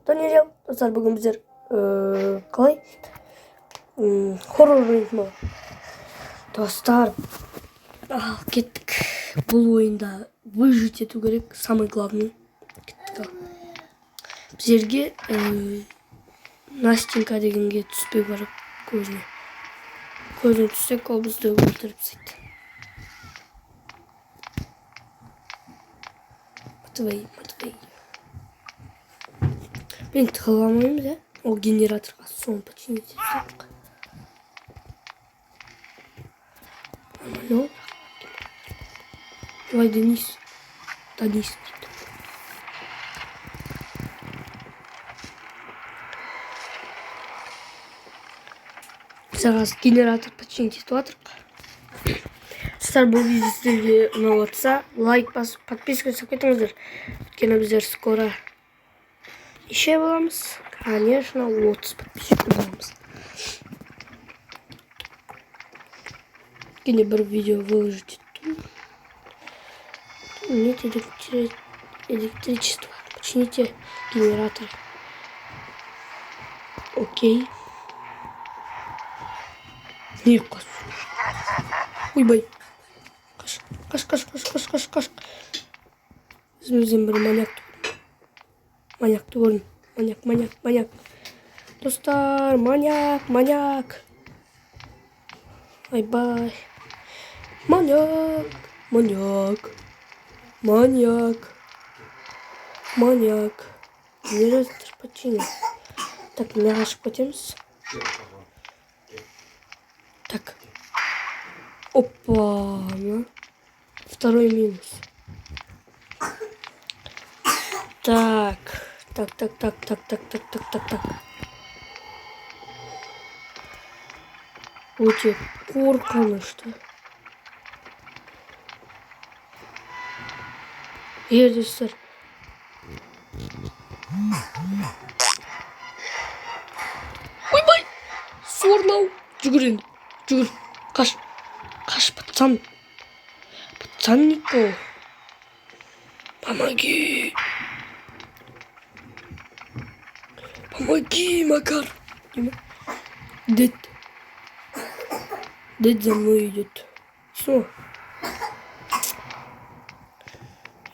Даниэль, достар, бүгін біздер қалай хоррор ойын достар, кеттік. Бұл ойында выжить ету керек, самый главный. Кеттік. Біздерге Настенька дегенге түспей барып көзіне түссек, ол бізді өлтіріп тастайды. Матвей. Мен тығыламаймын, да? Ол генераторға соны починить етсек. Нормально. Давай, Денис. Зараз генератор починить етіп жатырмық. Достар, бұл видео сіздерге ұнап жатса, лайк басып, подписка жасап кетіңіздер. Өйткені біздер скоро еще боламыз. Конечно, 30 подписчик боламыз. Өйткені бір видео выложить еттім. Нет электричества. Почините генератор. Окей. Не қаш. Ойбай. Қаш. Өзімізден бір маньякты көрдім. Маньяк. Достар, маньяк. Айбай. Маньяк. Генератор починен. Так, мені ғашық кетеміз. Так. Опа. Второй минус. Так. Өте қорқынышты. Достар. Ойбай! Сорлау. Жүгір. Қаш, пацан. Пацаннико. Помоги, Макар. Дед за мной идет. Все.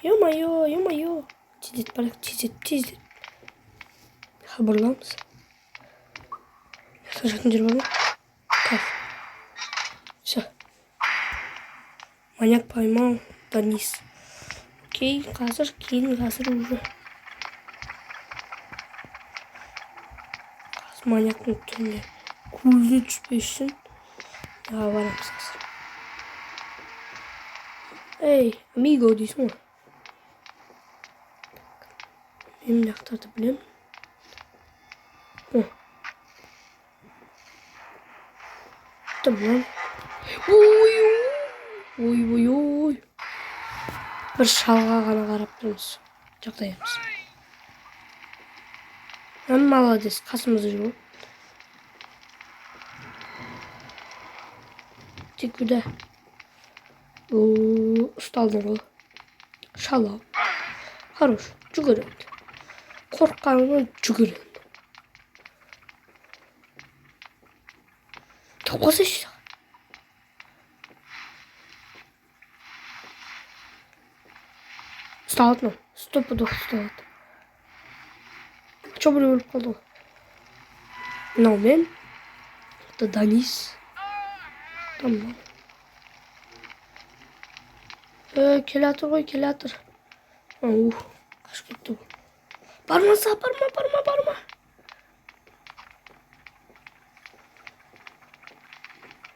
Ё-моё. Тиздет. Хабарламыз. Сажатын жер бар ма? Так. Все. Маньяк поймал. Денис. Окей, қазір уже. Маньяктың түріне көзіне түспешін. Барамыз қазір. Эй, амиго дейсің ғой. Мен мынақтарды білем. Тамам. Ой. Бір шалға ғана қарап тұрмыз. Жағдайымыз. Молодец, қасымызда жүр. Ты куда? Ұсталдың ғой. Шалау. Хорош, жүгіреді. Қорққанынан жүгіреді. Тоқасайшы. Ұсталды ма? Стопудық ұсталды. Что біреу өліп қалды ғой? Мынау мен. Это Денис. Тамам. Келатыр ғой. Қашып кетті ғой. Барма.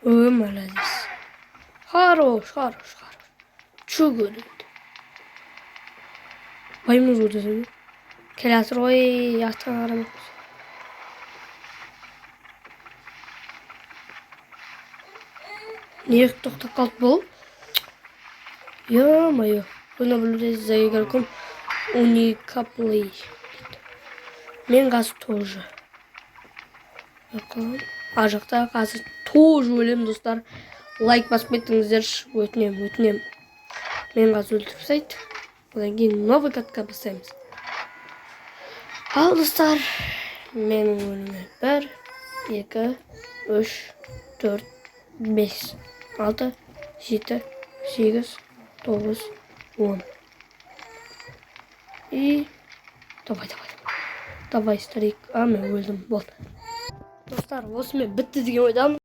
Молодец. Хорош. Жүгіреді. Байымыз өтесің. Келатыр ғой, яқтан қарамақ. Не тоқтап қалды бұл? Ё-моё. Вы наблюдаете за игроком Уникаплей. Мен қазір тоже. А жақта қазір тоже өлем, достар. Лайк басып кетіңіздерші. Өтінем. Мен қазір өлтіріп тастайды. Одан кейін новый катка бастаймыз. Ал достар, менің өнімім 1, 2, 3, 4, 5, 6, 7, 8, 9, 10. И давай. Давай, старик. А, мен өлдім. Болды. Достар, осымен бітті деген ойдамын.